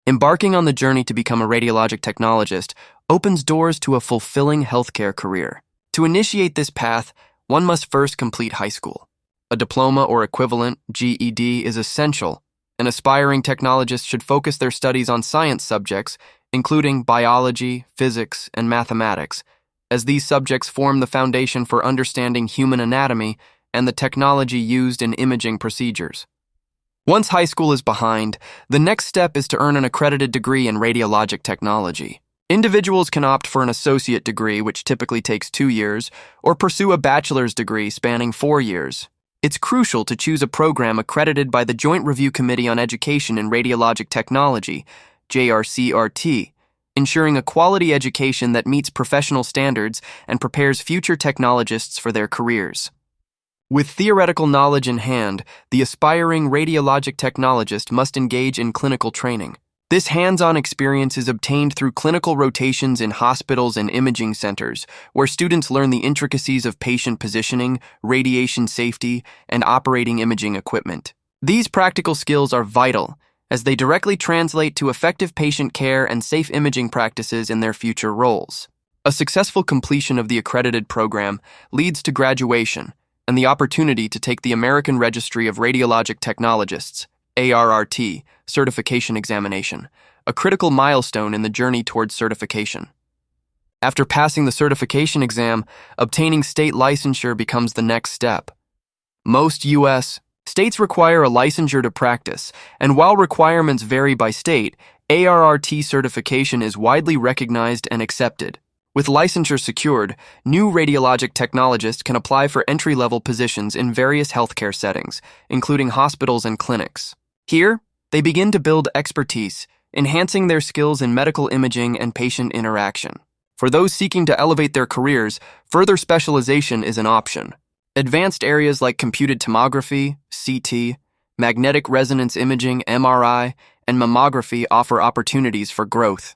Embarking on the journey to become a radiologic technologist opens doors to a fulfilling healthcare career. To initiate this path, one must first complete high school. A diploma or equivalent, GED, is essential. An aspiring technologist should focus their studies on science subjects, including biology, physics, and mathematics, as these subjects form the foundation for understanding human anatomy and the technology used in imaging procedures. Once high school is behind, the next step is to earn an accredited degree in radiologic technology. Individuals can opt for an associate degree, which typically takes 2 years, or pursue a bachelor's degree spanning 4 years. It's crucial to choose a program accredited by the Joint Review Committee on Education in Radiologic Technology, JRCRT, ensuring a quality education that meets professional standards and prepares future technologists for their careers. With theoretical knowledge in hand, the aspiring radiologic technologist must engage in clinical training. This hands-on experience is obtained through clinical rotations in hospitals and imaging centers, where students learn the intricacies of patient positioning, radiation safety, and operating imaging equipment. These practical skills are vital, as they directly translate to effective patient care and safe imaging practices in their future roles. A successful completion of the accredited program leads to graduation and the opportunity to take the American Registry of Radiologic Technologists, ARRT, certification examination, a critical milestone in the journey towards certification. After passing the certification exam, obtaining state licensure becomes the next step. Most U.S. states require a licensure to practice, and while requirements vary by state, ARRT certification is widely recognized and accepted. With licensure secured, new radiologic technologists can apply for entry-level positions in various healthcare settings, including hospitals and clinics. Here, they begin to build expertise, enhancing their skills in medical imaging and patient interaction. For those seeking to elevate their careers, further specialization is an option. Advanced areas like computed tomography, CT, magnetic resonance imaging, MRI, and mammography offer opportunities for growth.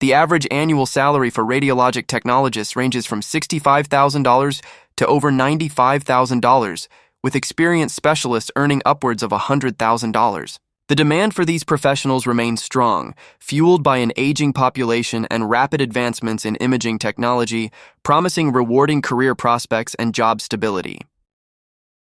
The average annual salary for radiologic technologists ranges from $65,000 to over $95,000, with experienced specialists earning upwards of $100,000. The demand for these professionals remains strong, fueled by an aging population and rapid advancements in imaging technology, promising rewarding career prospects and job stability.